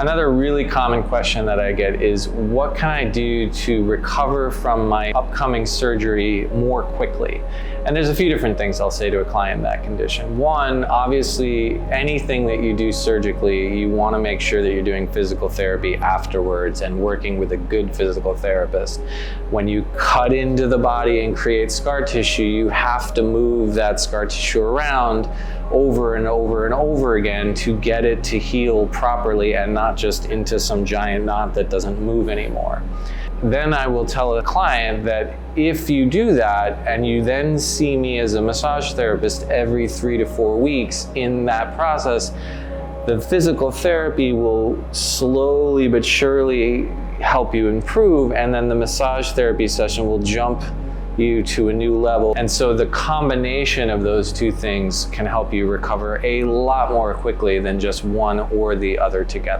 Another really common question that I get is, what can I do to recover from my upcoming surgery more quickly? And there's a few different things I'll say to a client in that condition. One, obviously, anything that you do surgically, you want to make sure that you're doing physical therapy afterwards and working with a good physical therapist. When you cut into the body and create scar tissue, you have to move that scar tissue around over and over and over again to get it to heal properly and not just into some giant knot that doesn't move anymore. Then I will tell a client that if you do that and you then see me as a massage therapist every 3 to 4 weeks, in that process, the physical therapy will slowly but surely help you improve, and then the massage therapy session will jump you to a new level. And so the combination of those two things can help you recover a lot more quickly than just one or the other together.